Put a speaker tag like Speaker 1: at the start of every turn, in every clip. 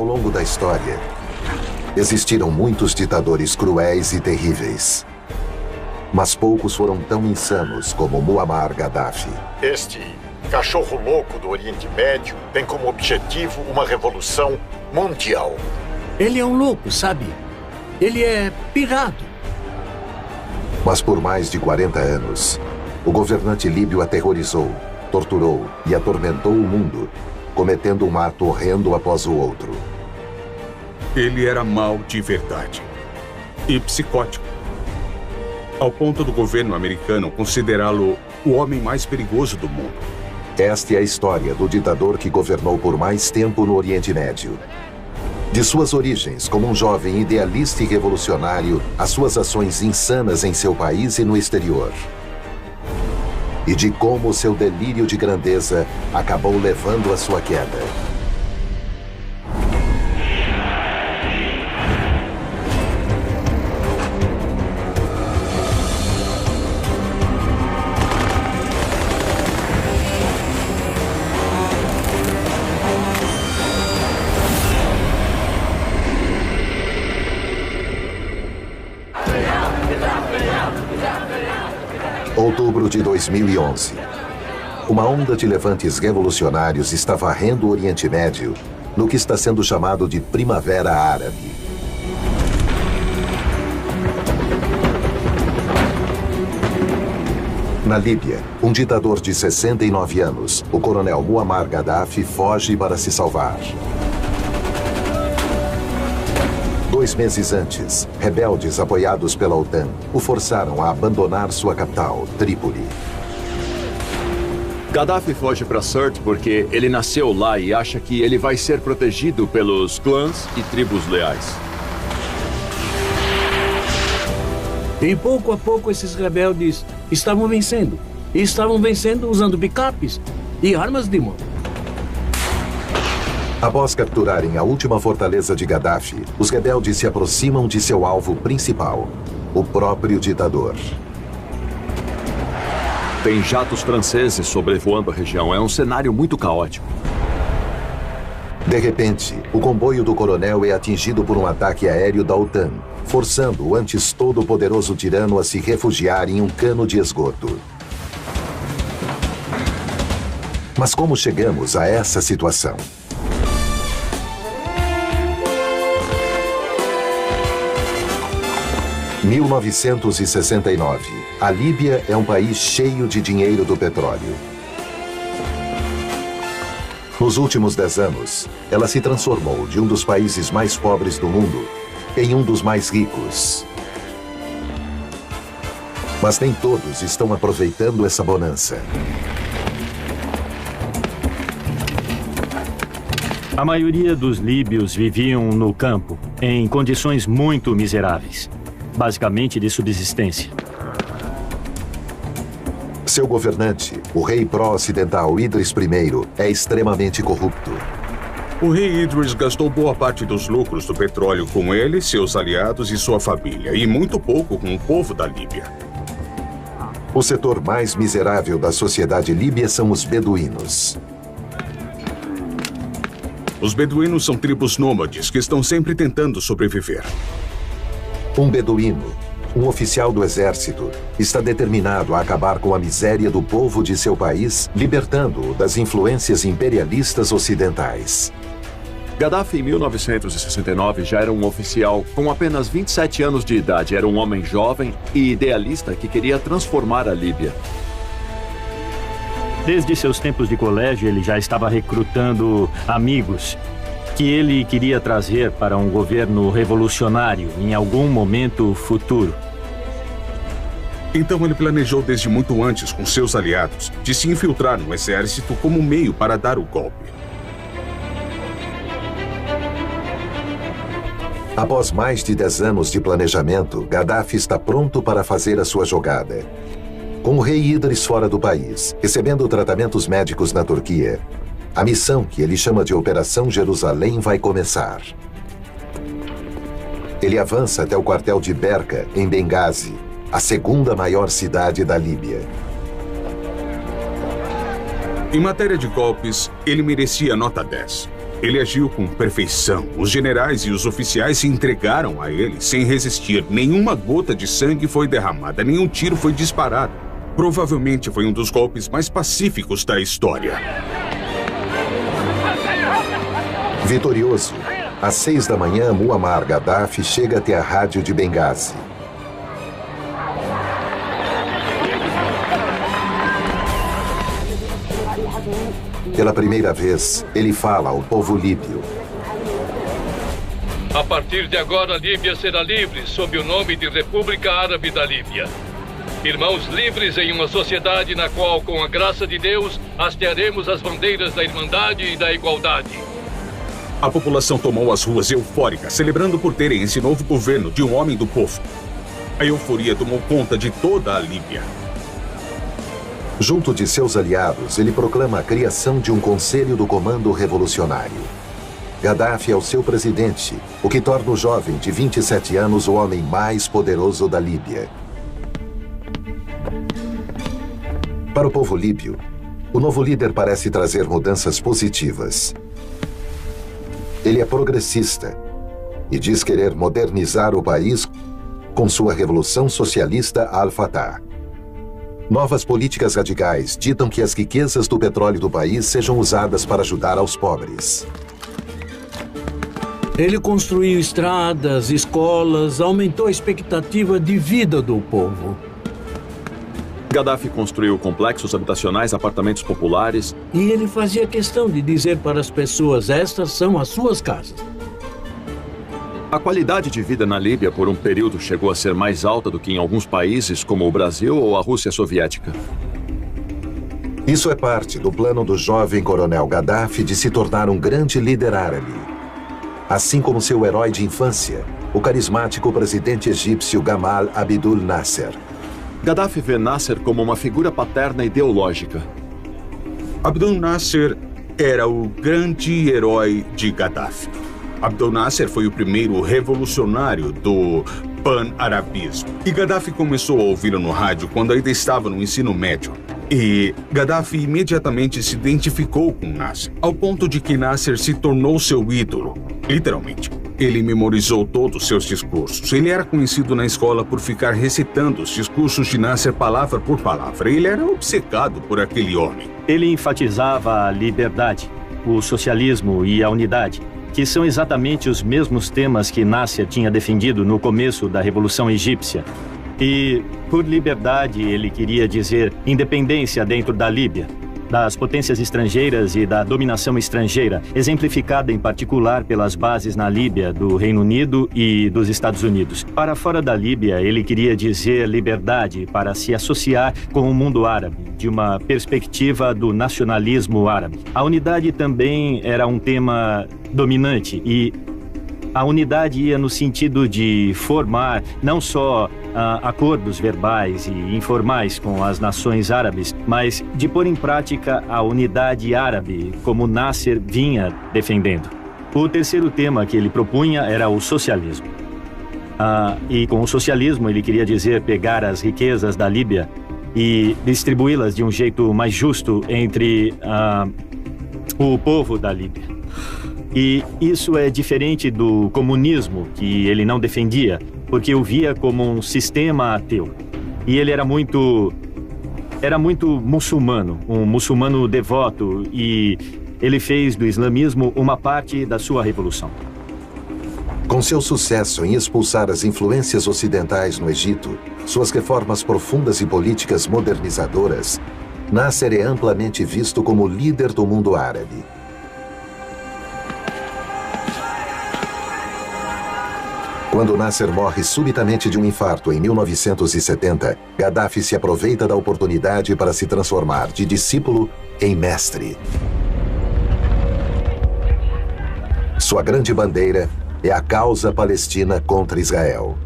Speaker 1: Ao longo da história, existiram muitos ditadores cruéis e terríveis. Mas poucos foram tão insanos como Muammar Gaddafi.
Speaker 2: Este cachorro louco do Oriente Médio tem como objetivo uma revolução mundial.
Speaker 3: Ele é um louco, sabe? Ele é pirado.
Speaker 1: Mas por mais de 40 anos, o governante líbio aterrorizou, torturou e atormentou o mundo, cometendo um ato horrendo após o outro.
Speaker 4: Ele era mau de verdade e psicótico, ao ponto do governo americano considerá-lo o homem mais perigoso do mundo.
Speaker 1: Esta é a história do ditador que governou por mais tempo no Oriente Médio. De suas origens como um jovem idealista e revolucionário, às suas ações insanas em seu país e no exterior. E de como seu delírio de grandeza acabou levando à sua queda. Outubro de 2011. Uma onda de levantes revolucionários está varrendo o Oriente Médio no que está sendo chamado de Primavera Árabe. Na Líbia, um ditador de 69 anos, o coronel Muammar Gaddafi, foge para se salvar. 2 meses antes, rebeldes apoiados pela OTAN o forçaram a abandonar sua capital, Trípoli.
Speaker 5: Gaddafi foge para Sirte porque ele nasceu lá e acha que ele vai ser protegido pelos clãs e tribos leais.
Speaker 3: E pouco a pouco esses rebeldes estavam vencendo. E estavam vencendo usando picapes e armas de mão.
Speaker 1: Após capturarem a última fortaleza de Gaddafi, os rebeldes se aproximam de seu alvo principal, o próprio ditador.
Speaker 5: Tem jatos franceses sobrevoando a região. É um cenário muito caótico.
Speaker 1: De repente, o comboio do coronel é atingido por um ataque aéreo da OTAN, forçando o antes todo-poderoso tirano a se refugiar em um cano de esgoto. Mas como chegamos a essa situação? Em 1969, a Líbia é um país cheio de dinheiro do petróleo. Nos últimos 10 anos, ela se transformou de um dos países mais pobres do mundo em um dos mais ricos. Mas nem todos estão aproveitando essa bonança.
Speaker 6: A maioria dos líbios viviam no campo, em condições muito miseráveis. Basicamente de subsistência.
Speaker 1: Seu governante, o rei pró-ocidental Idris I, é extremamente corrupto.
Speaker 4: O rei Idris gastou boa parte dos lucros do petróleo com ele, seus aliados e sua família, e muito pouco com o povo da Líbia.
Speaker 1: O setor mais miserável da sociedade líbia são os beduínos.
Speaker 4: Os beduínos são tribos nômades que estão sempre tentando sobreviver.
Speaker 1: Um beduíno, um oficial do exército, está determinado a acabar com a miséria do povo de seu país, libertando-o das influências imperialistas ocidentais.
Speaker 5: Gaddafi, em 1969, já era um oficial com apenas 27 anos de idade. Era um homem jovem e idealista que queria transformar a Líbia.
Speaker 6: Desde seus tempos de colégio, ele já estava recrutando amigos que ele queria trazer para um governo revolucionário em algum momento futuro.
Speaker 4: Então ele planejou desde muito antes com seus aliados de se infiltrar no exército como meio para dar o golpe.
Speaker 1: Após mais de 10 anos de planejamento, Gaddafi está pronto para fazer a sua jogada. Com o rei Idris fora do país, recebendo tratamentos médicos na Turquia, a missão que ele chama de Operação Jerusalém vai começar. Ele avança até o quartel de Berka, em Benghazi, a segunda maior cidade da Líbia.
Speaker 4: Em matéria de golpes, ele merecia nota 10. Ele agiu com perfeição. Os generais e os oficiais se entregaram a ele sem resistir. Nenhuma gota de sangue foi derramada, nenhum tiro foi disparado. Provavelmente foi um dos golpes mais pacíficos da história.
Speaker 1: Vitorioso, às 6 da manhã, Muammar Gaddafi chega até a rádio de Benghazi. Pela primeira vez, ele fala ao povo líbio.
Speaker 7: A partir de agora, a Líbia será livre sob o nome de República Árabe da Líbia. Irmãos livres em uma sociedade na qual, com a graça de Deus, hastearemos as bandeiras da irmandade e da igualdade.
Speaker 4: A população tomou as ruas eufórica, celebrando por terem esse novo governo de um homem do povo. A euforia tomou conta de toda a Líbia.
Speaker 1: Junto de seus aliados, ele proclama a criação de um Conselho do Comando Revolucionário. Gaddafi é o seu presidente, o que torna o jovem de 27 anos o homem mais poderoso da Líbia. Para o povo líbio, o novo líder parece trazer mudanças positivas. Ele é progressista e diz querer modernizar o país com sua revolução socialista Al-Fatah. Novas políticas radicais ditam que as riquezas do petróleo do país sejam usadas para ajudar aos pobres.
Speaker 3: Ele construiu estradas, escolas, aumentou a expectativa de vida do povo.
Speaker 5: Gaddafi construiu complexos habitacionais, apartamentos populares.
Speaker 3: E ele fazia questão de dizer para as pessoas: estas são as suas casas.
Speaker 5: A qualidade de vida na Líbia, por um período, chegou a ser mais alta do que em alguns países, como o Brasil ou a Rússia soviética.
Speaker 1: Isso é parte do plano do jovem coronel Gaddafi de se tornar um grande líder árabe. Assim como seu herói de infância, o carismático presidente egípcio Gamal Abdel Nasser.
Speaker 5: Gaddafi vê Nasser como uma figura paterna ideológica.
Speaker 4: Abdel Nasser era o grande herói de Gaddafi. Abdel Nasser foi o primeiro revolucionário do pan-arabismo. E Gaddafi começou a ouvi-lo no rádio quando ainda estava no ensino médio. E Gaddafi imediatamente se identificou com Nasser, ao ponto de que Nasser se tornou seu ídolo, literalmente. Ele memorizou todos os seus discursos. Ele era conhecido na escola por ficar recitando os discursos de Nasser palavra por palavra. Ele era obcecado por aquele homem.
Speaker 6: Ele enfatizava a liberdade, o socialismo e a unidade, que são exatamente os mesmos temas que Nasser tinha defendido no começo da Revolução Egípcia. E, por liberdade, ele queria dizer independência dentro da Líbia, das potências estrangeiras e da dominação estrangeira, exemplificada em particular pelas bases na Líbia do Reino Unido e dos Estados Unidos. Para fora da Líbia, ele queria dizer liberdade para se associar com o mundo árabe, de uma perspectiva do nacionalismo árabe. A unidade também era um tema dominante e a unidade ia no sentido de formar não só acordos verbais e informais com as nações árabes, mas de pôr em prática a unidade árabe, como Nasser vinha defendendo. O terceiro tema que ele propunha era o socialismo. E com o socialismo ele queria dizer pegar as riquezas da Líbia e distribuí-las de um jeito mais justo entre o povo da Líbia. E isso é diferente do comunismo, que ele não defendia, porque o via como um sistema ateu. E ele era muito muçulmano, um muçulmano devoto, e ele fez do islamismo uma parte da sua revolução.
Speaker 1: Com seu sucesso em expulsar as influências ocidentais no Egito, suas reformas profundas e políticas modernizadoras, Nasser é amplamente visto como líder do mundo árabe. Quando Nasser morre subitamente de um infarto em 1970, Gaddafi se aproveita da oportunidade para se transformar de discípulo em mestre. Sua grande bandeira é a causa palestina contra Israel.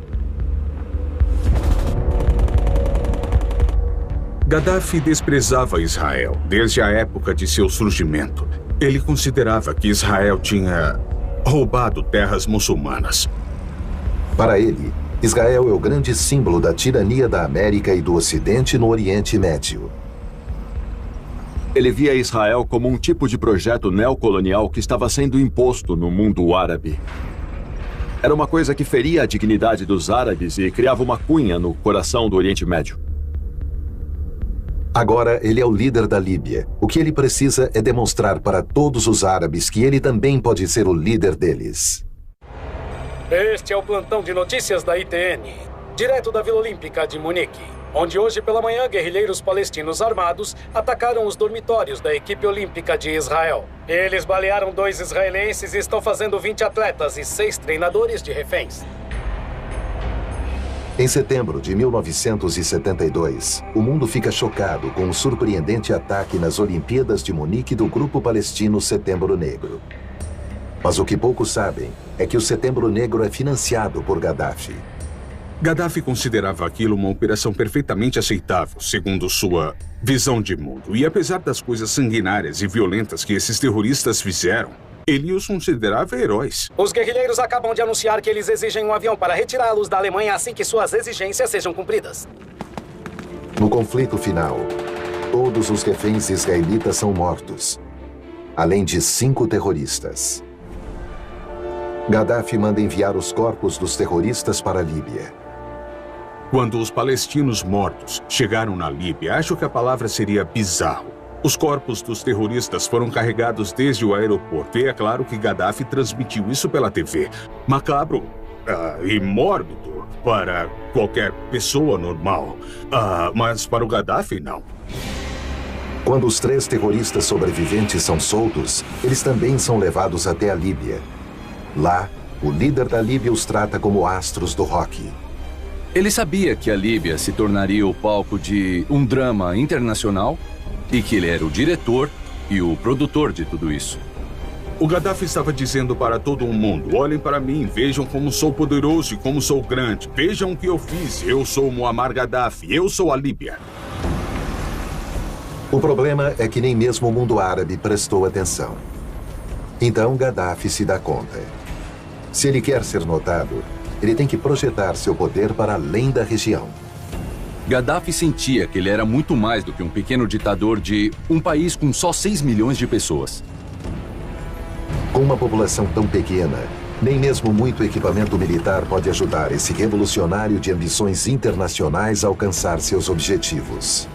Speaker 4: Gaddafi desprezava Israel desde a época de seu surgimento. Ele considerava que Israel tinha roubado terras muçulmanas.
Speaker 1: Para ele, Israel é o grande símbolo da tirania da América e do Ocidente no Oriente Médio.
Speaker 5: Ele via Israel como um tipo de projeto neocolonial que estava sendo imposto no mundo árabe. Era uma coisa que feria a dignidade dos árabes e criava uma cunha no coração do Oriente Médio.
Speaker 1: Agora ele é o líder da Líbia. O que ele precisa é demonstrar para todos os árabes que ele também pode ser o líder deles.
Speaker 8: Este é o plantão de notícias da ITN, direto da Vila Olímpica de Munique, onde hoje pela manhã guerrilheiros palestinos armados atacaram os dormitórios da equipe olímpica de Israel. Eles balearam 2 israelenses e estão fazendo 20 atletas e 6 treinadores de reféns.
Speaker 1: Em setembro de 1972, o mundo fica chocado com um surpreendente ataque nas Olimpíadas de Munique do grupo palestino Setembro Negro. Mas o que poucos sabem é que o Setembro Negro é financiado por Gaddafi.
Speaker 4: Gaddafi considerava aquilo uma operação perfeitamente aceitável, segundo sua visão de mundo. E apesar das coisas sanguinárias e violentas que esses terroristas fizeram, ele os considerava heróis.
Speaker 8: Os guerrilheiros acabam de anunciar que eles exigem um avião para retirá-los da Alemanha assim que suas exigências sejam cumpridas.
Speaker 1: No conflito final, todos os reféns israelitas são mortos, além de 5 terroristas. Gaddafi manda enviar os corpos dos terroristas para a Líbia.
Speaker 4: Quando os palestinos mortos chegaram na Líbia, acho que a palavra seria bizarro. Os corpos dos terroristas foram carregados desde o aeroporto e é claro que Gaddafi transmitiu isso pela TV. Macabro e mórbido para qualquer pessoa normal, mas para o Gaddafi, não.
Speaker 1: Quando os 3 terroristas sobreviventes são soltos, eles também são levados até a Líbia. Lá, o líder da Líbia os trata como astros do rock.
Speaker 9: Ele sabia que a Líbia se tornaria o palco de um drama internacional e que ele era o diretor e o produtor de tudo isso.
Speaker 4: O Gaddafi estava dizendo para todo o mundo: olhem para mim, vejam como sou poderoso e como sou grande. Vejam o que eu fiz. Eu sou Muammar Gaddafi. Eu sou a Líbia.
Speaker 1: O problema é que nem mesmo o mundo árabe prestou atenção. Então Gaddafi se dá conta. Se ele quer ser notado, ele tem que projetar seu poder para além da região.
Speaker 9: Gaddafi sentia que ele era muito mais do que um pequeno ditador de um país com só 6 milhões de pessoas.
Speaker 1: Com uma população tão pequena, nem mesmo muito equipamento militar pode ajudar esse revolucionário de ambições internacionais a alcançar seus objetivos.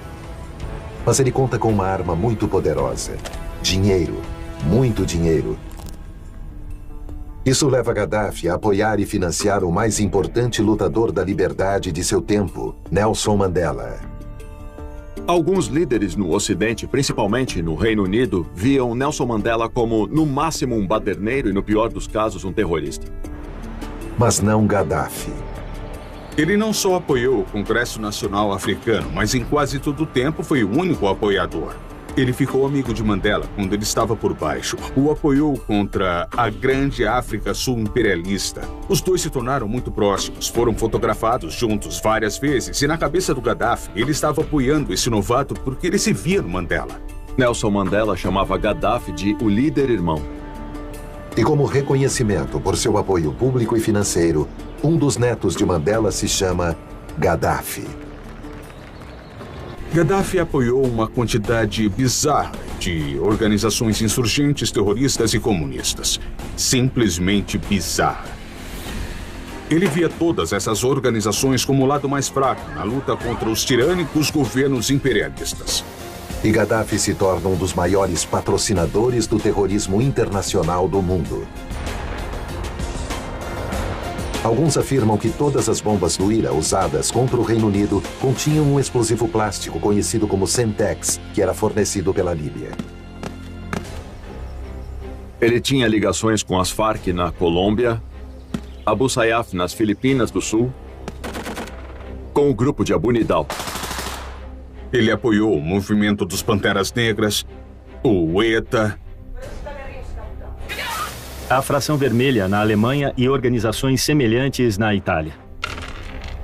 Speaker 1: Mas ele conta com uma arma muito poderosa: dinheiro, muito dinheiro. Isso leva Gaddafi a apoiar e financiar o mais importante lutador da liberdade de seu tempo, Nelson Mandela.
Speaker 5: Alguns líderes no Ocidente, principalmente no Reino Unido, viam Nelson Mandela como, no máximo, um baderneiro e, no pior dos casos, um terrorista.
Speaker 1: Mas não Gaddafi.
Speaker 4: Ele não só apoiou o Congresso Nacional Africano, mas em quase todo o tempo foi o único apoiador. Ele ficou amigo de Mandela quando ele estava por baixo. O apoiou contra a grande África Sul imperialista. Os dois se tornaram muito próximos, foram fotografados juntos várias vezes e na cabeça do Gaddafi, ele estava apoiando esse novato porque ele se via no Mandela.
Speaker 5: Nelson Mandela chamava Gaddafi de o líder irmão.
Speaker 1: E como reconhecimento por seu apoio público e financeiro, um dos netos de Mandela se chama Gaddafi.
Speaker 4: Gaddafi apoiou uma quantidade bizarra de organizações insurgentes, terroristas e comunistas. Simplesmente bizarra. Ele via todas essas organizações como o lado mais fraco na luta contra os tirânicos governos imperialistas.
Speaker 1: E Gaddafi se torna um dos maiores patrocinadores do terrorismo internacional do mundo. Alguns afirmam que todas as bombas do IRA usadas contra o Reino Unido continham um explosivo plástico conhecido como Semtex, que era fornecido pela Líbia.
Speaker 5: Ele tinha ligações com as Farc na Colômbia, Abu Sayyaf nas Filipinas do Sul, com o grupo de Abu Nidal.
Speaker 4: Ele apoiou o movimento dos Panteras Negras, o ETA,
Speaker 6: a Fração Vermelha na Alemanha e organizações semelhantes na Itália.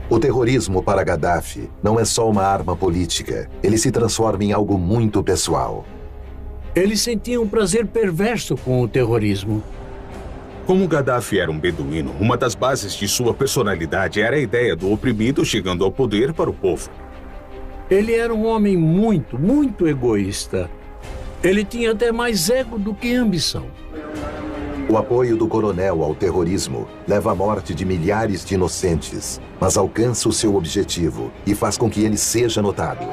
Speaker 1: O terrorismo para Gaddafi não é só uma arma política. Ele se transforma em algo muito pessoal.
Speaker 3: Ele sentia um prazer perverso com o terrorismo.
Speaker 4: Como Gaddafi era um beduíno, uma das bases de sua personalidade era a ideia do oprimido chegando ao poder para o povo.
Speaker 3: Ele era um homem muito egoísta. Ele tinha até mais ego do que ambição.
Speaker 1: O apoio do coronel ao terrorismo leva à morte de milhares de inocentes, mas alcança o seu objetivo e faz com que ele seja notado.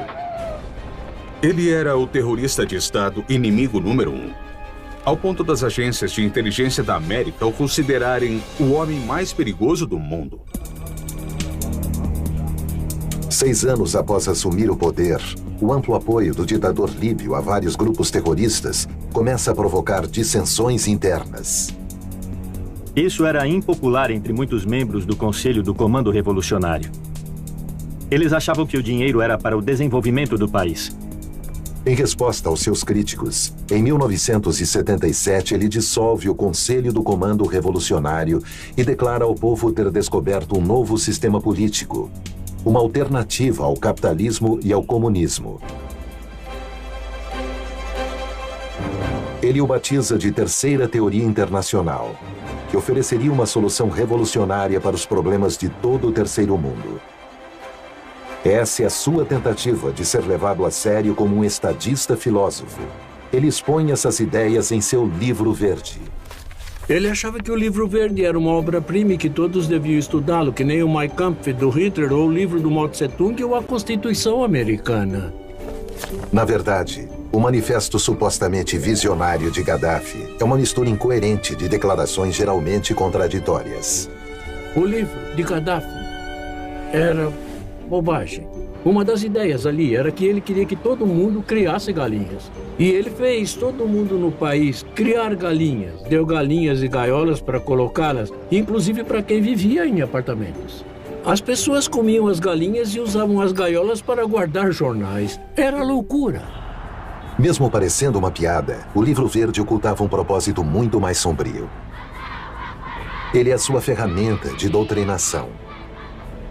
Speaker 4: Ele era o terrorista de Estado inimigo número 1, ao ponto das agências de inteligência da América o considerarem o homem mais perigoso do mundo.
Speaker 1: 6 anos após assumir o poder, o amplo apoio do ditador líbio a vários grupos terroristas começa a provocar dissensões internas.
Speaker 6: Isso era impopular entre muitos membros do Conselho do Comando Revolucionário. Eles achavam que o dinheiro era para o desenvolvimento do país.
Speaker 1: Em resposta aos seus críticos, em 1977 ele dissolve o Conselho do Comando Revolucionário e declara ao povo ter descoberto um novo sistema político, uma alternativa ao capitalismo e ao comunismo. Ele o batiza de Terceira Teoria Internacional, que ofereceria uma solução revolucionária para os problemas de todo o Terceiro Mundo. Essa é a sua tentativa de ser levado a sério como um estadista filósofo. Ele expõe essas ideias em seu Livro Verde.
Speaker 3: Ele achava que o Livro Verde era uma obra-prima e que todos deviam estudá-lo, que nem o Mein Kampf do Hitler ou o livro do Mao Tse-tung ou a Constituição Americana.
Speaker 1: Na verdade, o manifesto supostamente visionário de Gaddafi é uma mistura incoerente de declarações geralmente contraditórias.
Speaker 3: O livro de Gaddafi era bobagem. Uma das ideias ali era que ele queria que todo mundo criasse galinhas. E ele fez todo mundo no país criar galinhas. Deu galinhas e gaiolas para colocá-las, inclusive para quem vivia em apartamentos. As pessoas comiam as galinhas e usavam as gaiolas para guardar jornais. Era loucura.
Speaker 1: Mesmo parecendo uma piada, o Livro Verde ocultava um propósito muito mais sombrio. Ele é a sua ferramenta de doutrinação.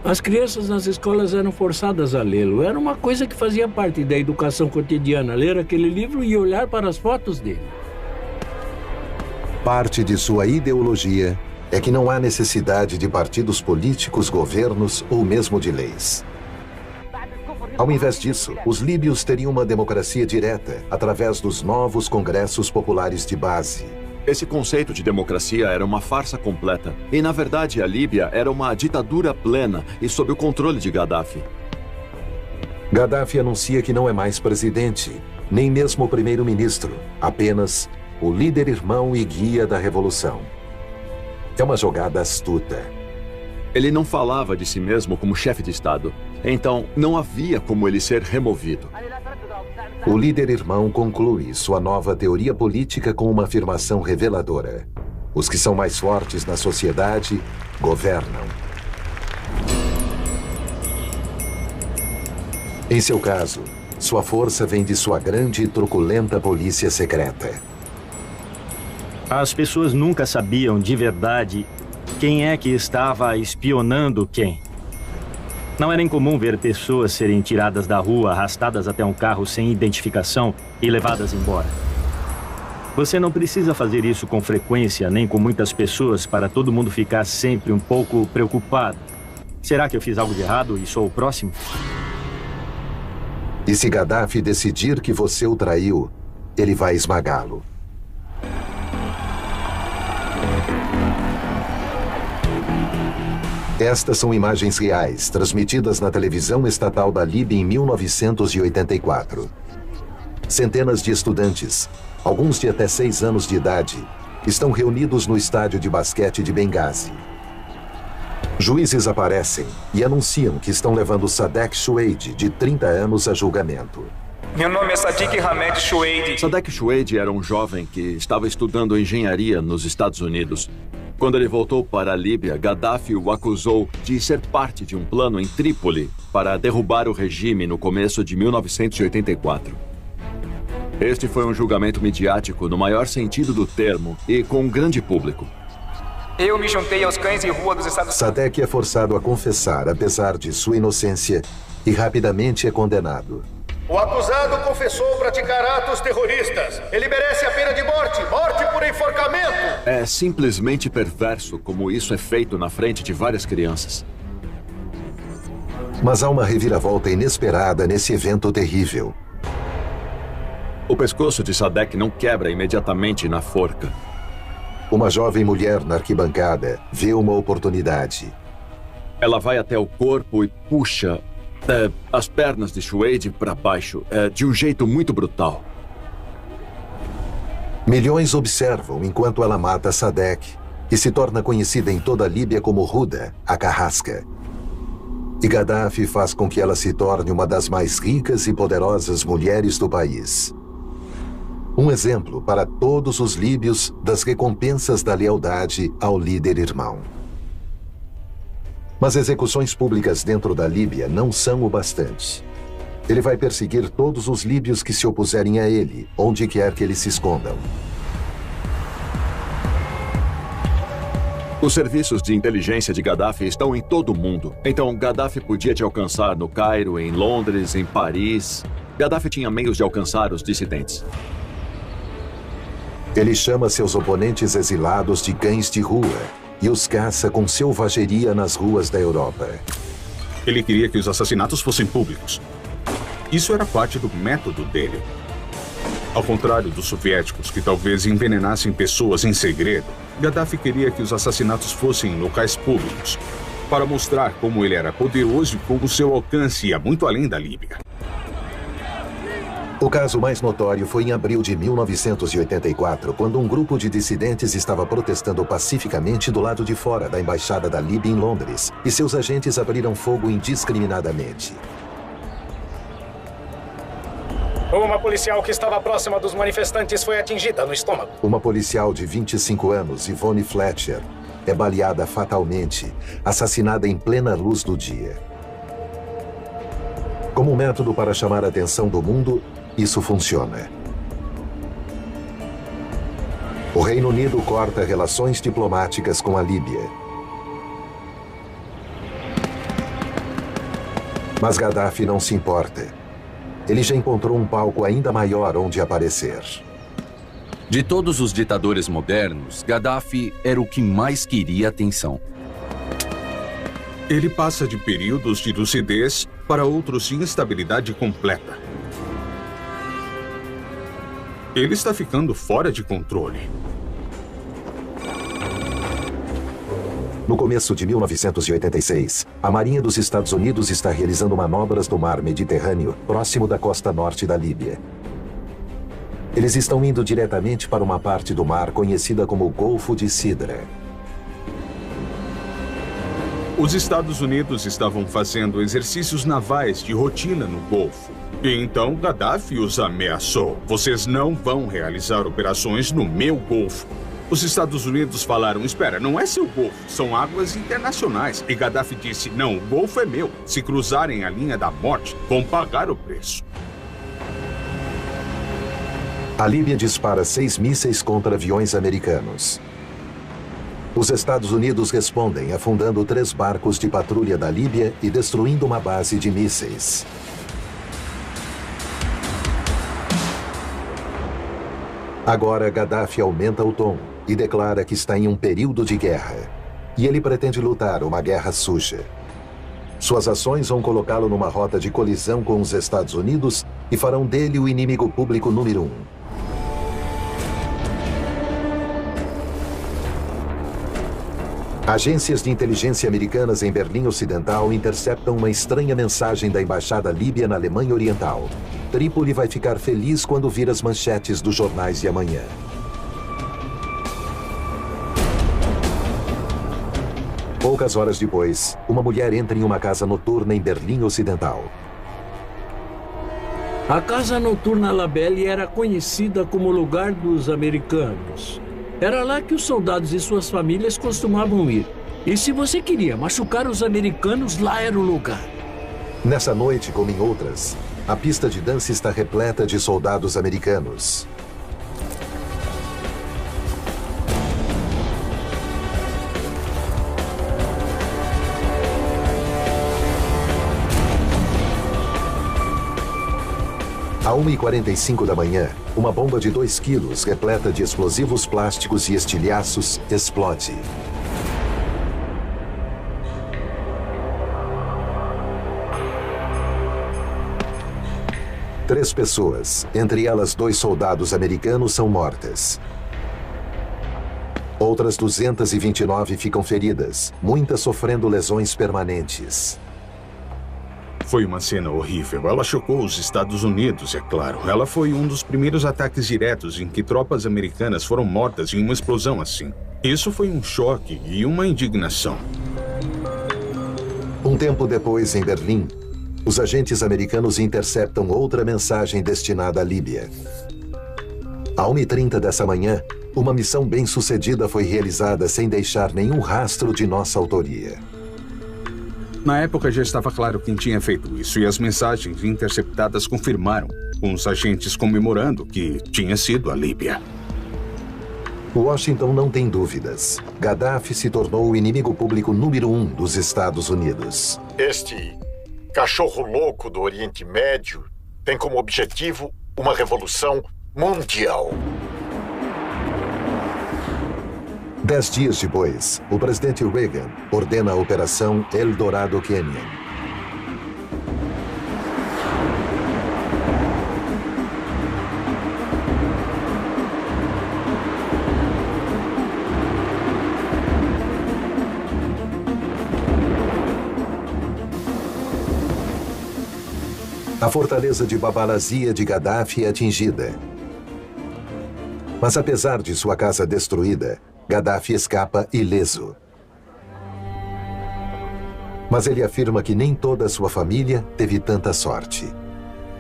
Speaker 3: As crianças nas escolas eram forçadas a lê-lo. Era uma coisa que fazia parte da educação cotidiana, ler aquele livro e olhar para as fotos dele.
Speaker 1: Parte de sua ideologia é que não há necessidade de partidos políticos, governos ou mesmo de leis. Ao invés disso, os líbios teriam uma democracia direta através dos novos congressos populares de base.
Speaker 5: Esse conceito de democracia era uma farsa completa. E, na verdade, a Líbia era uma ditadura plena e sob o controle de Gaddafi.
Speaker 1: Gaddafi anuncia que não é mais presidente, nem mesmo primeiro-ministro, apenas o líder irmão e guia da revolução. É uma jogada astuta.
Speaker 5: Ele não falava de si mesmo como chefe de Estado. Então, não havia como ele ser removido.
Speaker 1: O líder irmão conclui sua nova teoria política com uma afirmação reveladora. Os que são mais fortes na sociedade governam. Em seu caso, sua força vem de sua grande e truculenta polícia secreta.
Speaker 6: As pessoas nunca sabiam de verdade quem é que estava espionando quem. Não era incomum ver pessoas serem tiradas da rua, arrastadas até um carro sem identificação e levadas embora. Você não precisa fazer isso com frequência, nem com muitas pessoas, para todo mundo ficar sempre um pouco preocupado. Será que eu fiz algo de errado e sou o próximo?
Speaker 1: E se Gaddafi decidir que você o traiu, ele vai esmagá-lo. Estas são imagens reais, transmitidas na televisão estatal da Líbia em 1984. Centenas de estudantes, alguns de até 6 anos de idade, estão reunidos no estádio de basquete de Benghazi. Juízes aparecem e anunciam que estão levando Sadek Choueidi, de 30 anos, a julgamento.
Speaker 10: Meu nome é Sadiq Hamed Choueidi.
Speaker 5: Sadek Choueidi era um jovem que estava estudando engenharia nos Estados Unidos. Quando ele voltou para a Líbia, Gaddafi o acusou de ser parte de um plano em Trípoli para derrubar o regime no começo de 1984. Este foi um julgamento midiático no maior sentido do termo e com um grande público.
Speaker 10: Eu me juntei aos cães de rua dos Estados Unidos.
Speaker 1: Sadek é forçado a confessar, apesar de sua inocência, e rapidamente é condenado.
Speaker 11: O acusado confessou praticar atos terroristas. Ele merece a pena de morte. Morte por enforcamento.
Speaker 5: É simplesmente perverso como isso é feito na frente de várias crianças.
Speaker 1: Mas há uma reviravolta inesperada nesse evento terrível.
Speaker 5: O pescoço de Sadek não quebra imediatamente na forca.
Speaker 1: Uma jovem mulher na arquibancada vê uma oportunidade.
Speaker 5: Ela vai até o corpo e puxa as pernas de Shuade para baixo, de um jeito muito brutal.
Speaker 1: Milhões observam enquanto ela mata Sadek e se torna conhecida em toda a Líbia como Huda, a carrasca. E Gaddafi faz com que ela se torne uma das mais ricas e poderosas mulheres do país. Um exemplo para todos os líbios das recompensas da lealdade ao líder irmão. Mas execuções públicas dentro da Líbia não são o bastante. Ele vai perseguir todos os líbios que se opuserem a ele, onde quer que eles se escondam.
Speaker 5: Os serviços de inteligência de Gaddafi estão em todo o mundo. Então, Gaddafi podia te alcançar no Cairo, em Londres, em Paris. Gaddafi tinha meios de alcançar os dissidentes.
Speaker 1: Ele chama seus oponentes exilados de cães de rua e os caça com selvageria nas ruas da Europa.
Speaker 4: Ele queria que os assassinatos fossem públicos. Isso era parte do método dele. Ao contrário dos soviéticos, que talvez envenenassem pessoas em segredo, Gaddafi queria que os assassinatos fossem em locais públicos, para mostrar como ele era poderoso e como seu alcance ia muito além da Líbia.
Speaker 1: O caso mais notório foi em abril de 1984, quando um grupo de dissidentes estava protestando pacificamente do lado de fora da embaixada da Líbia em Londres, e seus agentes abriram fogo indiscriminadamente.
Speaker 8: Uma policial que estava próxima dos manifestantes foi atingida no estômago.
Speaker 1: Uma policial de 25 anos, Yvonne Fletcher, é baleada fatalmente, assassinada em plena luz do dia. Como um método para chamar a atenção do mundo, isso funciona. O Reino Unido corta relações diplomáticas com a Líbia. Mas Gaddafi não se importa. Ele já encontrou um palco ainda maior onde aparecer.
Speaker 9: De todos os ditadores modernos, Gaddafi era o que mais queria atenção.
Speaker 4: Ele passa de períodos de lucidez para outros de instabilidade completa. Ele está ficando fora de controle.
Speaker 1: No começo de 1986, a Marinha dos Estados Unidos está realizando manobras no mar Mediterrâneo, próximo da costa norte da Líbia. Eles estão indo diretamente para uma parte do mar conhecida como Golfo de Sidra.
Speaker 4: Os Estados Unidos estavam fazendo exercícios navais de rotina no Golfo. E então Gaddafi os ameaçou. Vocês não vão realizar operações no meu Golfo. Os Estados Unidos falaram, espera, não é seu Golfo, são águas internacionais. E Gaddafi disse, não, o Golfo é meu. Se cruzarem a linha da morte, vão pagar o preço.
Speaker 1: A Líbia dispara 6 mísseis contra aviões americanos. Os Estados Unidos respondem afundando 3 barcos de patrulha da Líbia e destruindo uma base de mísseis. Agora, Gaddafi aumenta o tom e declara que está em um período de guerra. E ele pretende lutar uma guerra suja. Suas ações vão colocá-lo numa rota de colisão com os Estados Unidos e farão dele o inimigo público número 1. Agências de inteligência americanas em Berlim Ocidental interceptam uma estranha mensagem da embaixada líbia na Alemanha Oriental. Trípoli vai ficar feliz quando vir as manchetes dos jornais de amanhã. Poucas horas depois, uma mulher entra em uma casa noturna em Berlim Ocidental.
Speaker 3: A casa noturna Labelle era conhecida como lugar dos americanos. Era lá que os soldados e suas famílias costumavam ir. E se você queria machucar os americanos, lá era o lugar.
Speaker 1: Nessa noite, como em outras, a pista de dança está repleta de soldados americanos. À 1h45 da manhã, uma bomba de 2 quilos, repleta de explosivos plásticos e estilhaços, explode. 3 pessoas, entre elas 2 soldados americanos, são mortas. Outras 229 ficam feridas, muitas sofrendo lesões permanentes.
Speaker 4: Foi uma cena horrível. Ela chocou os Estados Unidos, é claro. Ela foi um dos primeiros ataques diretos em que tropas americanas foram mortas em uma explosão assim. Isso foi um choque e uma indignação.
Speaker 1: Um tempo depois, em Berlim, os agentes americanos interceptam outra mensagem destinada à Líbia. À 1h30 dessa manhã, uma missão bem-sucedida foi realizada sem deixar nenhum rastro de nossa autoria.
Speaker 4: Na época já estava claro quem tinha feito isso e as mensagens interceptadas confirmaram, com os agentes comemorando que tinha sido a Líbia.
Speaker 1: Washington não tem dúvidas. Gaddafi se tornou o inimigo público número 1 dos Estados Unidos.
Speaker 2: Este cachorro louco do Oriente Médio tem como objetivo uma revolução mundial.
Speaker 1: 10 dias depois, o presidente Reagan ordena a Operação El Dorado Canyon. A fortaleza de Babalazia de Gaddafi é atingida. Mas apesar de sua casa destruída, Gaddafi escapa ileso. Mas ele afirma que nem toda a sua família teve tanta sorte.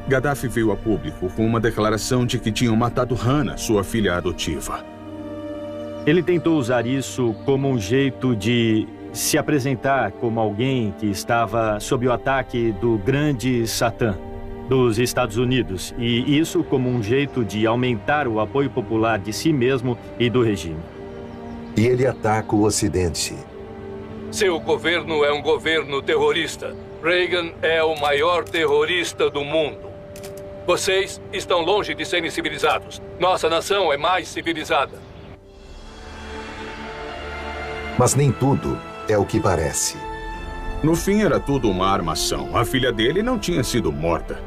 Speaker 4: Gaddafi veio a público com uma declaração de que tinham matado Hannah, sua filha adotiva.
Speaker 6: Ele tentou usar isso como um jeito de se apresentar como alguém que estava sob o ataque do grande Satã dos Estados Unidos, e isso como um jeito de aumentar o apoio popular de si mesmo e do regime.
Speaker 1: E ele ataca o Ocidente.
Speaker 7: Seu governo é um governo terrorista. Reagan é o maior terrorista do mundo. Vocês estão longe de serem civilizados. Nossa nação é mais civilizada.
Speaker 1: Mas nem tudo é o que parece.
Speaker 4: No fim, era tudo uma armação. A filha dele não tinha sido morta.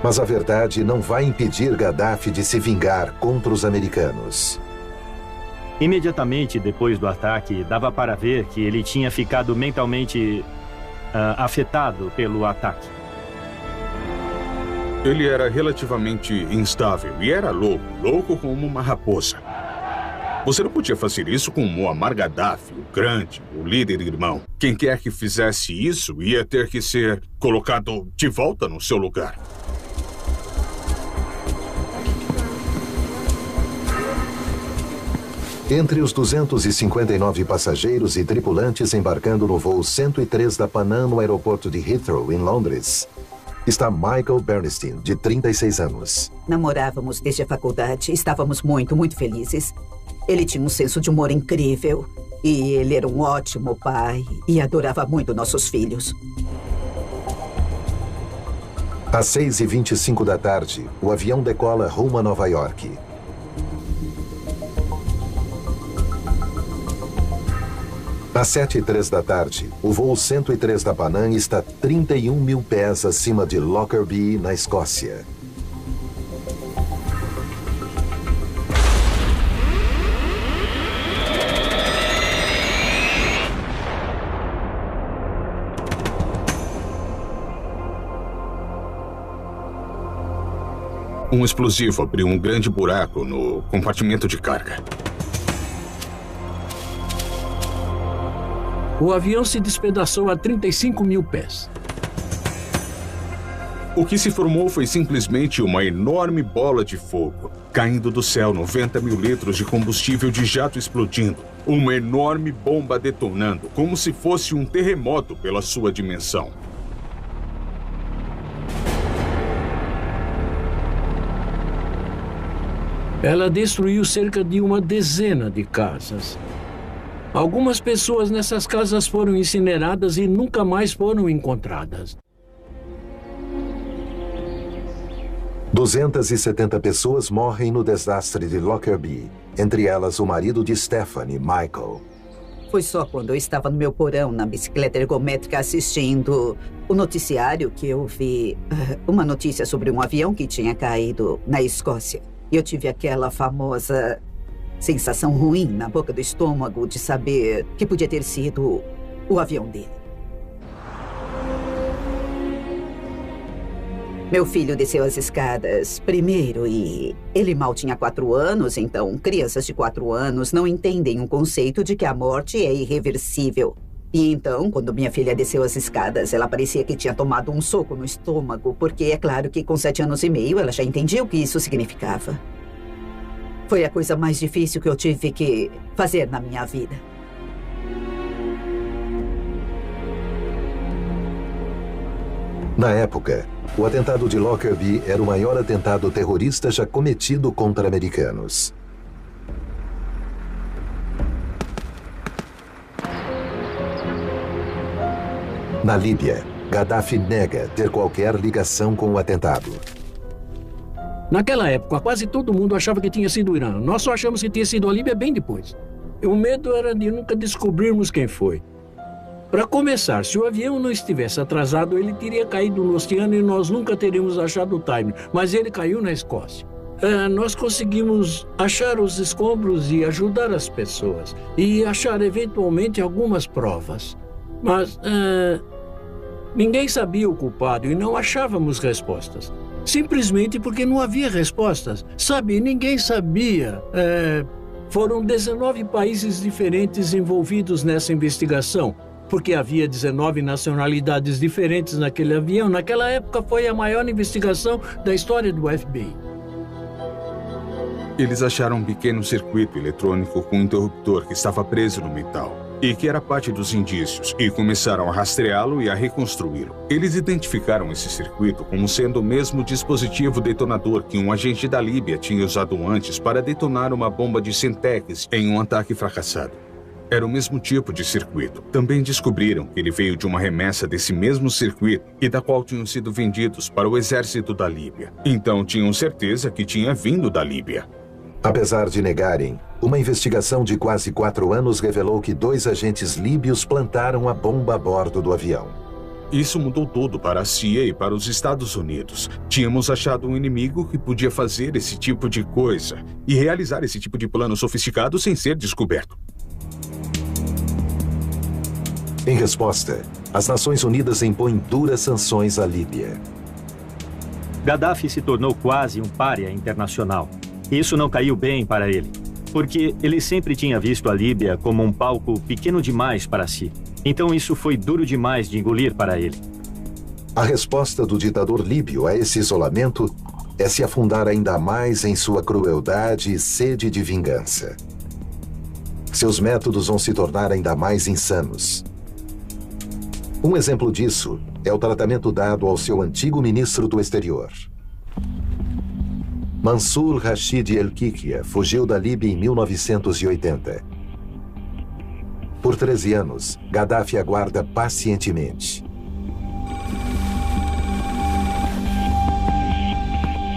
Speaker 1: Mas a verdade não vai impedir Gaddafi de se vingar contra os americanos.
Speaker 6: Imediatamente depois do ataque, dava para ver que ele tinha ficado mentalmente afetado pelo ataque.
Speaker 4: Ele era relativamente instável e era louco como uma raposa. Você não podia fazer isso com Muammar Gaddafi, o grande, o líder irmão. Quem quer que fizesse isso ia ter que ser colocado de volta no seu lugar.
Speaker 1: Entre os 259 passageiros e tripulantes embarcando no voo 103 da Pan Am no aeroporto de Heathrow, em Londres, está Michael Bernstein, de 36 anos.
Speaker 12: Namorávamos desde a faculdade. Estávamos muito felizes. Ele tinha um senso de humor incrível. E ele era um ótimo pai e adorava muito nossos filhos.
Speaker 1: Às 6h25 da tarde, o avião decola rumo a Nova York. Às 7h03 da tarde, o voo 103 da Pan Am está 31 mil pés acima de Lockerbie, na Escócia.
Speaker 4: Um explosivo abriu um grande buraco no compartimento de carga.
Speaker 3: O avião se despedaçou a 35 mil pés.
Speaker 4: O que se formou foi simplesmente uma enorme bola de fogo. Caindo do céu, 90 mil litros de combustível de jato explodindo. Uma enorme bomba detonando, como se fosse um terremoto pela sua dimensão.
Speaker 3: Ela destruiu cerca de uma dezena de casas. Algumas pessoas nessas casas foram incineradas e nunca mais foram encontradas.
Speaker 1: 270 pessoas morrem no desastre de Lockerbie, entre elas o marido de Stephanie, Michael.
Speaker 12: Foi só quando eu estava no meu porão, na bicicleta ergométrica, assistindo o noticiário, que eu vi uma notícia sobre um avião que tinha caído na Escócia. E eu tive aquela famosa sensação ruim na boca do estômago de saber que podia ter sido o avião dele. Meu filho desceu as escadas primeiro e ele mal tinha 4 anos, então crianças de 4 anos não entendem o conceito de que a morte é irreversível. E então, quando minha filha desceu as escadas, ela parecia que tinha tomado um soco no estômago, porque é claro que com 7 anos e meio ela já entendia o que isso significava. Foi a coisa mais difícil que eu tive que fazer na minha vida.
Speaker 1: Na época, o atentado de Lockerbie era o maior atentado terrorista já cometido contra americanos. Na Líbia, Gaddafi nega ter qualquer ligação com o atentado.
Speaker 3: Naquela época, quase todo mundo achava que tinha sido o Irã. Nós só achamos que tinha sido a Líbia bem depois. O medo era de nunca descobrirmos quem foi. Para começar, se o avião não estivesse atrasado, ele teria caído no oceano e nós nunca teríamos achado o timing. Mas ele caiu na Escócia. Nós conseguimos achar os escombros e ajudar as pessoas. E achar, eventualmente, algumas provas. Mas ninguém sabia o culpado e não achávamos respostas. Simplesmente porque não havia respostas. Sabe, ninguém sabia. Foram 19 países diferentes envolvidos nessa investigação. Porque havia 19 nacionalidades diferentes naquele avião. Naquela época foi a maior investigação da história do FBI.
Speaker 4: Eles acharam um pequeno circuito eletrônico com um interruptor que estava preso no metal e que era parte dos indícios, e começaram a rastreá-lo e a reconstruí-lo. Eles identificaram esse circuito como sendo o mesmo dispositivo detonador que um agente da Líbia tinha usado antes para detonar uma bomba de Semtex em um ataque fracassado. Era o mesmo tipo de circuito. Também descobriram que ele veio de uma remessa desse mesmo circuito e da qual tinham sido vendidos para o exército da Líbia. Então tinham certeza que tinha vindo da Líbia.
Speaker 1: Apesar de negarem, uma investigação de quase 4 anos revelou que 2 agentes líbios plantaram a bomba a bordo do avião.
Speaker 4: Isso mudou tudo para a CIA e para os Estados Unidos. Tínhamos achado um inimigo que podia fazer esse tipo de coisa e realizar esse tipo de plano sofisticado sem ser descoberto.
Speaker 1: Em resposta, as Nações Unidas impõem duras sanções à Líbia.
Speaker 6: Gaddafi se tornou quase um pária internacional. Isso não caiu bem para ele, porque ele sempre tinha visto a Líbia como um palco pequeno demais para si. Então isso foi duro demais de engolir para ele.
Speaker 1: A resposta do ditador líbio a esse isolamento é se afundar ainda mais em sua crueldade e sede de vingança. Seus métodos vão se tornar ainda mais insanos. Um exemplo disso é o tratamento dado ao seu antigo ministro do exterior. Mansur Rashid El-Kikia fugiu da Líbia em 1980. Por 13 anos, Gaddafi aguarda pacientemente.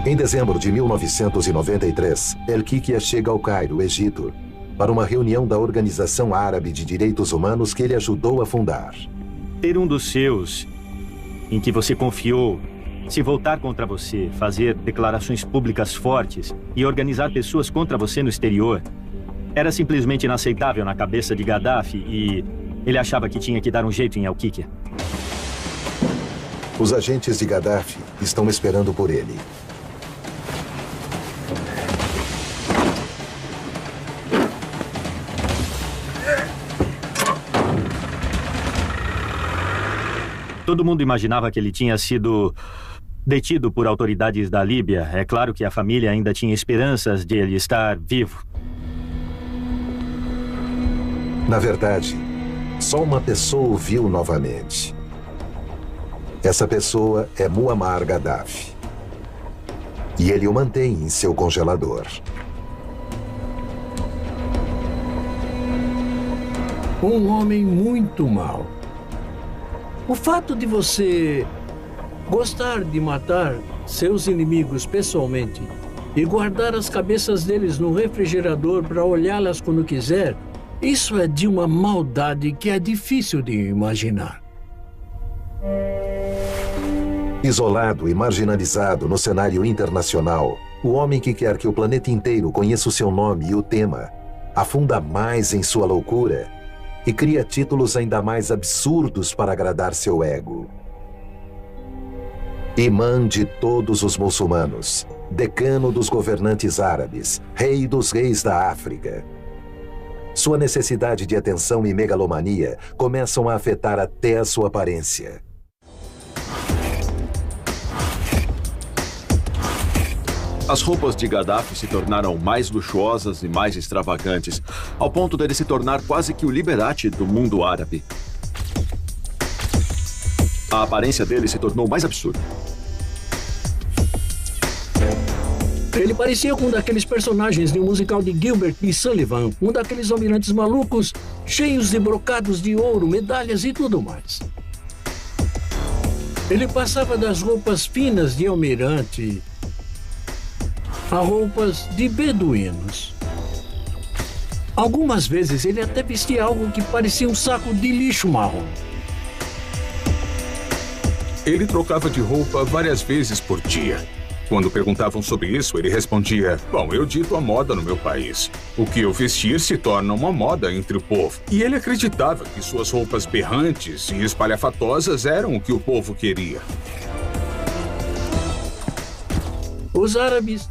Speaker 1: Em dezembro de 1993, El-Kikia chega ao Cairo, Egito, para uma reunião da Organização Árabe de Direitos Humanos que ele ajudou a fundar.
Speaker 6: Ter um dos seus, em que você confiou, se voltar contra você, fazer declarações públicas fortes e organizar pessoas contra você no exterior, era simplesmente inaceitável na cabeça de Gaddafi e ele achava que tinha que dar um jeito em El-Kikia.
Speaker 1: Os agentes de Gaddafi estão esperando por ele.
Speaker 6: Todo mundo imaginava que ele tinha sido detido por autoridades da Líbia. É claro que a família ainda tinha esperanças de ele estar vivo.
Speaker 1: Na verdade, só uma pessoa o viu novamente. Essa pessoa é Muammar Gaddafi. E ele o mantém em seu congelador.
Speaker 3: Um homem muito mau. O fato de você gostar de matar seus inimigos pessoalmente e guardar as cabeças deles no refrigerador para olhá-las quando quiser Isso é de uma maldade que é difícil de imaginar.
Speaker 1: Isolado e marginalizado no cenário internacional, o homem que quer que o planeta inteiro conheça o seu nome e o tema, afunda mais em sua loucura e cria títulos ainda mais absurdos para agradar seu ego. Imã de todos os muçulmanos, decano dos governantes árabes, rei dos reis da África. Sua necessidade de atenção e megalomania começam a afetar até a sua aparência.
Speaker 5: As roupas de Gaddafi se tornaram mais luxuosas e mais extravagantes, ao ponto dele se tornar quase que o Liberace do mundo árabe. A aparência dele se tornou mais absurda.
Speaker 3: Ele parecia com um daqueles personagens de um musical de Gilbert e Sullivan, um daqueles almirantes malucos, cheios de brocados de ouro, medalhas e tudo mais. Ele passava das roupas finas de almirante a roupas de beduínos. Algumas vezes ele até vestia algo que parecia um saco de lixo marrom.
Speaker 4: Ele trocava de roupa várias vezes por dia. Quando perguntavam sobre isso, ele respondia: bom, eu dito a moda no meu país. O que eu vestir se torna uma moda entre o povo. E ele acreditava que suas roupas berrantes e espalhafatosas eram o que o povo queria.
Speaker 3: Os árabes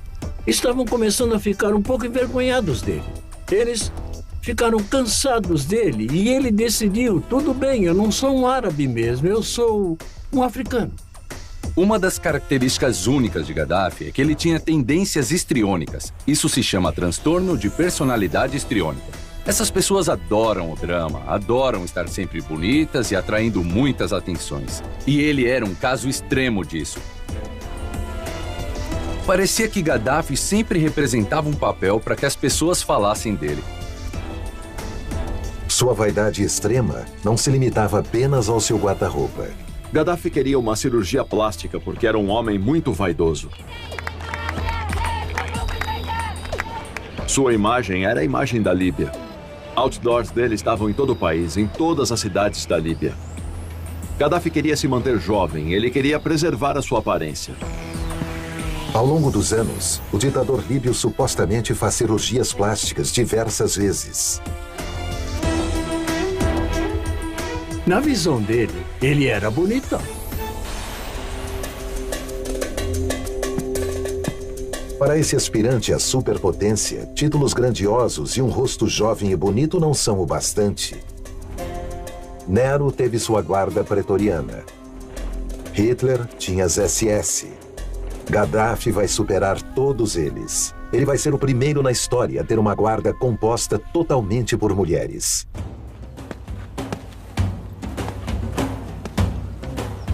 Speaker 3: estavam começando a ficar um pouco envergonhados dele. Eles ficaram cansados dele e ele decidiu: tudo bem, eu não sou um árabe mesmo, eu sou um africano.
Speaker 9: Uma das características únicas de Gaddafi é que ele tinha tendências histriônicas. Isso se chama transtorno de personalidade histriônica. Essas pessoas adoram o drama, adoram estar sempre bonitas e atraindo muitas atenções. E ele era um caso extremo disso. Parecia que Gaddafi sempre representava um papel para que as pessoas falassem dele.
Speaker 1: Sua vaidade extrema não se limitava apenas ao seu guarda-roupa.
Speaker 5: Gaddafi queria uma cirurgia plástica porque era um homem muito vaidoso. Sua imagem era a imagem da Líbia. Outdoors dele estavam em todo o país, em todas as cidades da Líbia. Gaddafi queria se manter jovem, ele queria preservar a sua aparência.
Speaker 1: Ao longo dos anos, o ditador líbio supostamente faz cirurgias plásticas diversas vezes.
Speaker 3: Na visão dele, ele era bonitão.
Speaker 1: Para esse aspirante à superpotência, títulos grandiosos e um rosto jovem e bonito não são o bastante. Nero teve sua guarda pretoriana. Hitler tinha as SS. Gaddafi vai superar todos eles. Ele vai ser o primeiro na história a ter uma guarda composta totalmente por mulheres.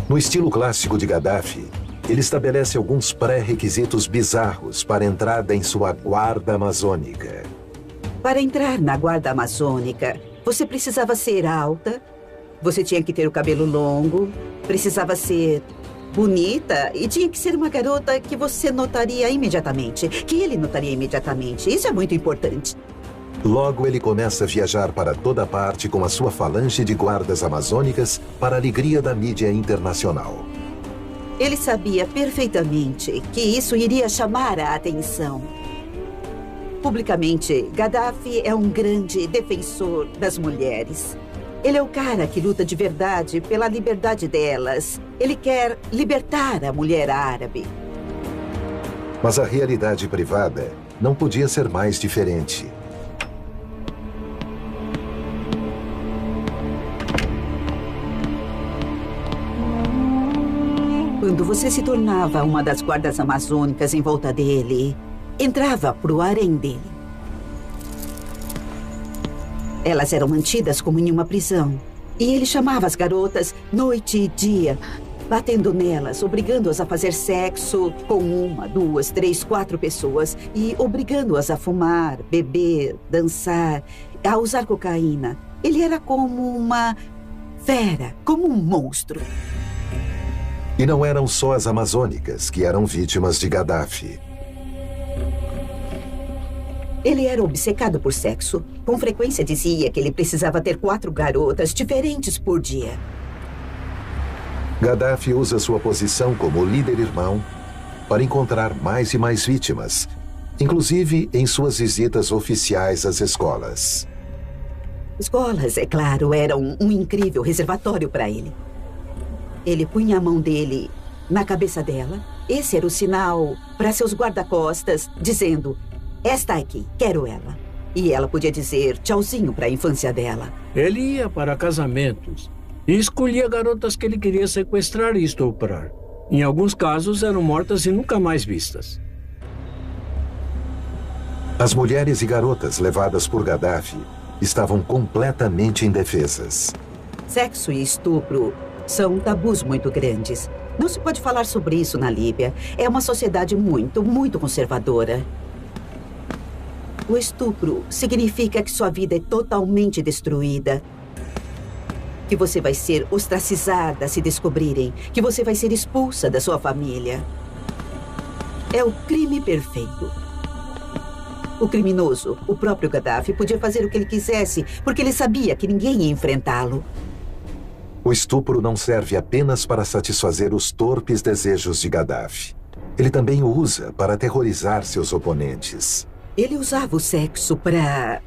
Speaker 1: No estilo clássico de Gaddafi, ele estabelece alguns pré-requisitos bizarros para a entrada em sua guarda amazônica.
Speaker 12: Para entrar na guarda amazônica, você precisava ser alta, você tinha que ter o cabelo longo, precisava ser bonita e tinha que ser uma garota que você notaria imediatamente, que ele notaria imediatamente. Isso é muito importante.
Speaker 1: Logo, ele começa a viajar para toda parte com a sua falange de guardas amazônicas para a alegria da mídia internacional.
Speaker 12: Ele sabia perfeitamente que isso iria chamar a atenção. Publicamente, Gaddafi é um grande defensor das mulheres. Ele é o cara que luta de verdade pela liberdade delas. Ele quer libertar a mulher árabe.
Speaker 1: Mas a realidade privada não podia ser mais diferente.
Speaker 12: Quando você se tornava uma das guardas amazônicas em volta dele, entrava pro harém dele. Elas eram mantidas como em uma prisão. E ele chamava as garotas noite e dia, batendo nelas, obrigando-as a fazer sexo com 1, 2, 3, 4 pessoas e obrigando-as a fumar, beber, dançar, a usar cocaína. Ele era como uma fera, como um monstro.
Speaker 1: E não eram só as amazônicas que eram vítimas de Gaddafi.
Speaker 12: Ele era obcecado por sexo. Com frequência dizia que ele precisava ter 4 garotas diferentes por dia.
Speaker 1: Gaddafi usa sua posição como líder-irmão para encontrar mais e mais vítimas, inclusive em suas visitas oficiais às escolas.
Speaker 12: Escolas, é claro, eram um incrível reservatório para ele. Ele punha a mão dele na cabeça dela. Esse era o sinal para seus guarda-costas, dizendo: esta aqui, quero ela. E ela podia dizer tchauzinho para a infância dela.
Speaker 3: Ele ia para casamentos e escolhia garotas que ele queria sequestrar e estuprar. Em alguns casos, eram mortas e nunca mais vistas.
Speaker 1: As mulheres e garotas levadas por Gaddafi estavam completamente indefesas.
Speaker 12: Sexo e estupro são tabus muito grandes. Não se pode falar sobre isso na Líbia. É uma sociedade muito, muito conservadora. O estupro significa que sua vida é totalmente destruída. Que você vai ser ostracizada se descobrirem. Que você vai ser expulsa da sua família. É o crime perfeito. O criminoso, o próprio Gaddafi, podia fazer o que ele quisesse, porque ele sabia que ninguém ia enfrentá-lo.
Speaker 1: O estupro não serve apenas para satisfazer os torpes desejos de Gaddafi. Ele também o usa para aterrorizar seus oponentes.
Speaker 12: Ele usava o sexo para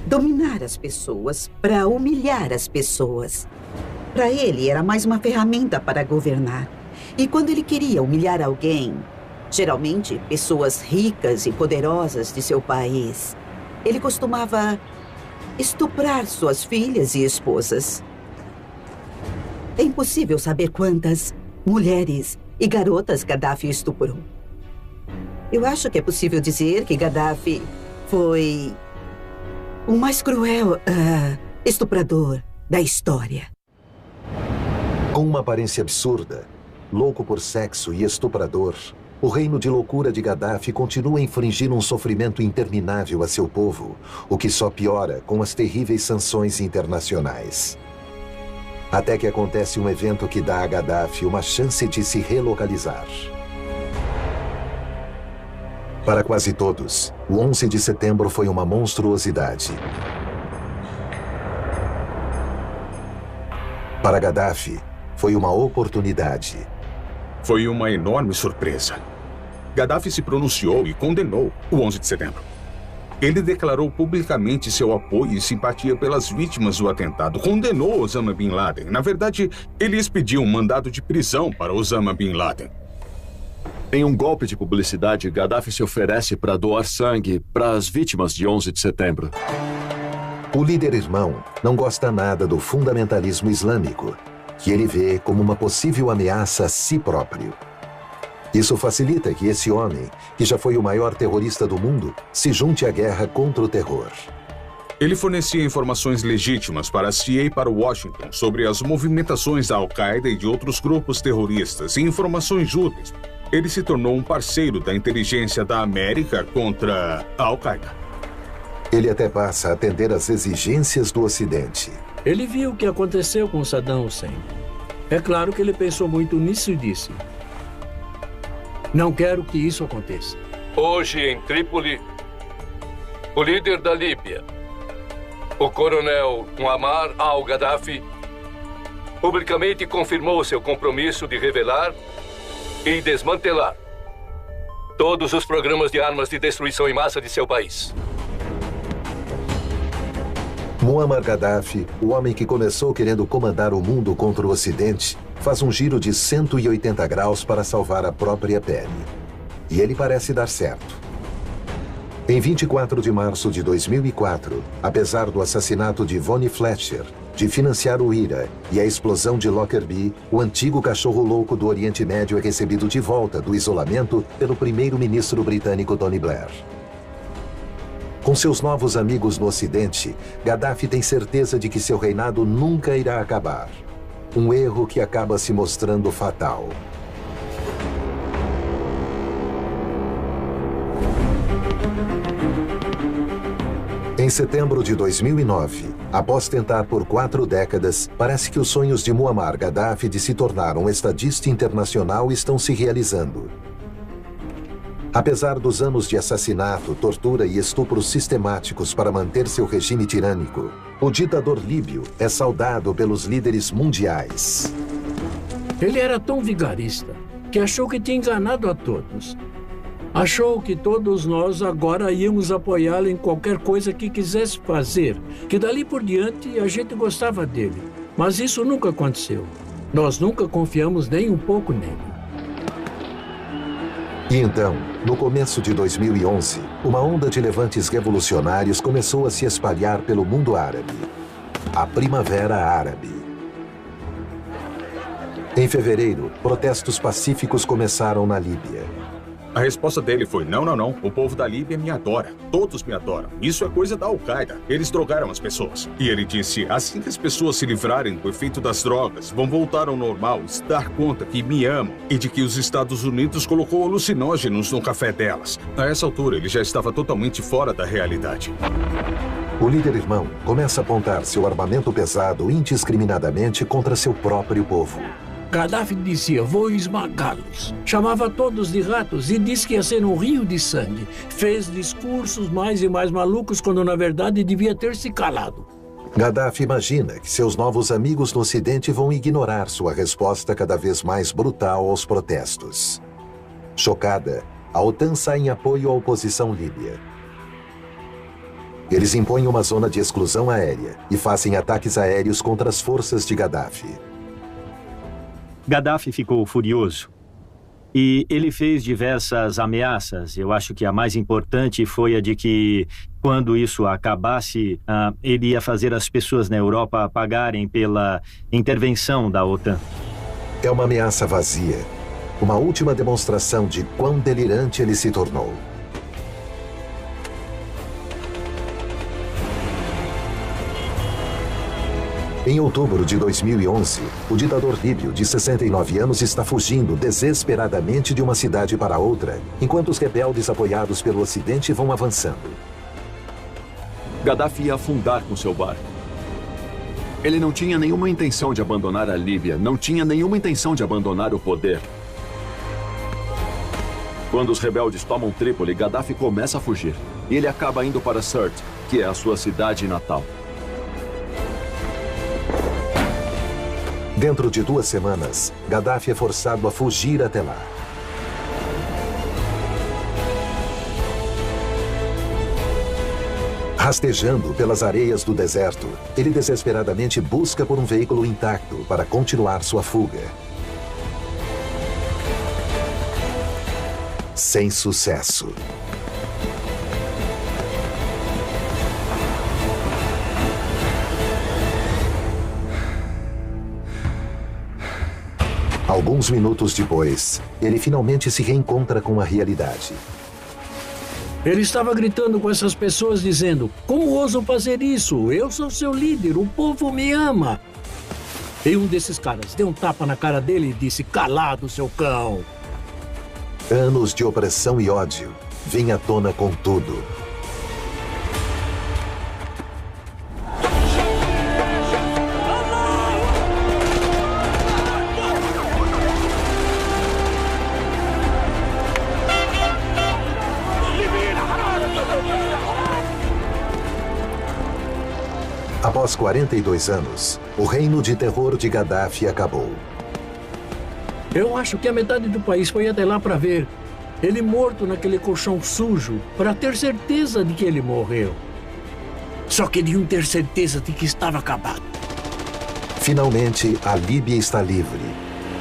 Speaker 12: dominar as pessoas, para humilhar as pessoas. Para ele, era mais uma ferramenta para governar. E quando ele queria humilhar alguém, geralmente pessoas ricas e poderosas de seu país, ele costumava estuprar suas filhas e esposas. É impossível saber quantas mulheres e garotas Gaddafi estuprou. Eu acho que é possível dizer que Gaddafi foi o mais cruel estuprador da história.
Speaker 1: Com uma aparência absurda, louco por sexo e estuprador, o reino de loucura de Gaddafi continua a infligir um sofrimento interminável a seu povo, o que só piora com as terríveis sanções internacionais. Até que acontece um evento que dá a Gaddafi uma chance de se relocalizar. Para quase todos, o 11 de setembro foi uma monstruosidade. Para Gaddafi, foi uma oportunidade.
Speaker 4: Foi uma enorme surpresa. Gaddafi se pronunciou e condenou o 11 de setembro. Ele declarou publicamente seu apoio e simpatia pelas vítimas do atentado. Condenou Osama Bin Laden. Na verdade, ele expediu um mandado de prisão para Osama Bin Laden.
Speaker 5: Em um golpe de publicidade, Gaddafi se oferece para doar sangue para as vítimas de 11 de setembro.
Speaker 1: O líder-irmão não gosta nada do fundamentalismo islâmico, que ele vê como uma possível ameaça a si próprio. Isso facilita que esse homem, que já foi o maior terrorista do mundo, se junte à guerra contra o terror.
Speaker 4: Ele fornecia informações legítimas para a CIA e para Washington sobre as movimentações da Al-Qaeda e de outros grupos terroristas e informações úteis. Ele se tornou um parceiro da inteligência da América contra a Al-Qaeda.
Speaker 1: Ele até passa a atender às exigências do Ocidente.
Speaker 3: Ele viu o que aconteceu com Saddam Hussein. É claro que ele pensou muito nisso e disse: não quero que isso aconteça.
Speaker 7: Hoje, em Trípoli, o líder da Líbia, o coronel Muammar al-Gaddafi, publicamente confirmou seu compromisso de revelar e desmantelar todos os programas de armas de destruição em massa de seu país.
Speaker 1: Muammar Gaddafi, o homem que começou querendo comandar o mundo contra o Ocidente, faz um giro de 180 graus para salvar a própria pele. E ele parece dar certo. Em 24 de março de 2004, apesar do assassinato de Vonnie Fletcher, de financiar o IRA e a explosão de Lockerbie, o antigo cachorro louco do Oriente Médio é recebido de volta do isolamento pelo primeiro-ministro britânico Tony Blair. Com seus novos amigos no Ocidente, Gaddafi tem certeza de que seu reinado nunca irá acabar. Um erro que acaba se mostrando fatal. Em setembro de 2009, após tentar por 4 décadas, parece que os sonhos de Muammar Gaddafi de se tornar um estadista internacional estão se realizando. Apesar dos anos de assassinato, tortura e estupros sistemáticos para manter seu regime tirânico, o ditador líbio é saudado pelos líderes mundiais.
Speaker 3: Ele era tão vigarista que achou que tinha enganado a todos. Achou que todos nós agora íamos apoiá-lo em qualquer coisa que quisesse fazer, que dali por diante a gente gostava dele. Mas isso nunca aconteceu. Nós nunca confiamos nem um pouco nele.
Speaker 1: E então, no começo de 2011, uma onda de levantes revolucionários começou a se espalhar pelo mundo árabe. A Primavera Árabe. Em fevereiro, protestos pacíficos começaram na Líbia.
Speaker 4: A resposta dele foi: não, não, não. O povo da Líbia me adora. Todos me adoram. Isso é coisa da Al-Qaeda. Eles drogaram as pessoas. E ele disse: assim que as pessoas se livrarem do efeito das drogas, vão voltar ao normal, se dar conta que me amam e de que os Estados Unidos colocou alucinógenos no café delas. A essa altura, ele já estava totalmente fora da realidade.
Speaker 1: O líder irmão começa a apontar seu armamento pesado indiscriminadamente contra seu próprio povo.
Speaker 3: Gaddafi dizia: vou esmagá-los. Chamava todos de ratos e disse que ia ser um rio de sangue. Fez discursos mais e mais malucos quando, na verdade, devia ter se calado.
Speaker 1: Gaddafi imagina que seus novos amigos no Ocidente vão ignorar sua resposta cada vez mais brutal aos protestos. Chocada, a OTAN sai em apoio à oposição líbia. Eles impõem uma zona de exclusão aérea e fazem ataques aéreos contra as forças de Gaddafi.
Speaker 6: Gaddafi ficou furioso e ele fez diversas ameaças. Eu acho que a mais importante foi a de que, quando isso acabasse, ele ia fazer as pessoas na Europa pagarem pela intervenção da OTAN.
Speaker 1: É uma ameaça vazia, uma última demonstração de quão delirante ele se tornou. Em outubro de 2011, o ditador líbio de 69 anos está fugindo desesperadamente de uma cidade para outra, enquanto os rebeldes apoiados pelo Ocidente vão avançando.
Speaker 5: Gaddafi ia afundar com seu barco. Ele não tinha nenhuma intenção de abandonar a Líbia, não tinha nenhuma intenção de abandonar o poder. Quando os rebeldes tomam Trípoli, Gaddafi começa a fugir. E ele acaba indo para Sirte, que é a sua cidade natal.
Speaker 1: Dentro de 2 semanas, Gaddafi é forçado a fugir até lá. Rastejando pelas areias do deserto, ele desesperadamente busca por um veículo intacto para continuar sua fuga. Sem sucesso. Alguns minutos depois, ele finalmente se reencontra com a realidade.
Speaker 3: Ele estava gritando com essas pessoas dizendo: como ousam fazer isso? Eu sou seu líder, o povo me ama. E um desses caras deu um tapa na cara dele e disse: calado, seu cão.
Speaker 1: Anos de opressão e ódio vêm à tona com tudo. Após 42 anos, o reino de terror de Gaddafi acabou.
Speaker 3: Eu acho que a metade do país foi até lá para ver ele morto naquele colchão sujo, para ter certeza de que ele morreu. Só queriam ter certeza de que estava acabado.
Speaker 1: Finalmente, a Líbia está livre.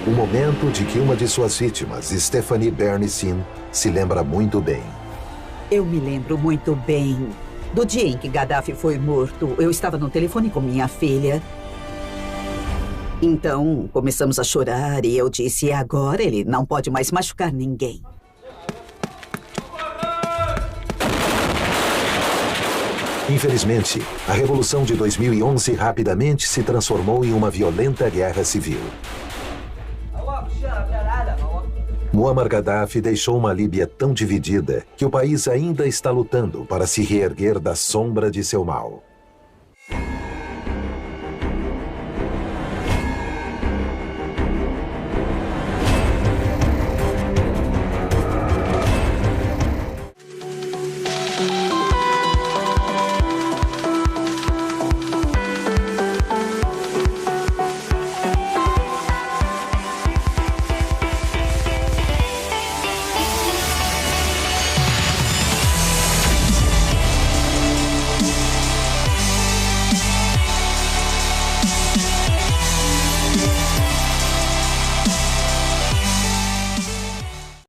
Speaker 1: O momento de que uma de suas vítimas, Stephanie Bernstein, se lembra muito bem.
Speaker 12: Eu me lembro muito bem. Do dia em que Gaddafi foi morto, eu estava no telefone com minha filha. Então, começamos a chorar e eu disse: agora ele não pode mais machucar ninguém.
Speaker 1: Infelizmente, a Revolução de 2011 rapidamente se transformou em uma violenta guerra civil. Muammar Gaddafi deixou uma Líbia tão dividida que o país ainda está lutando para se reerguer da sombra de seu mal.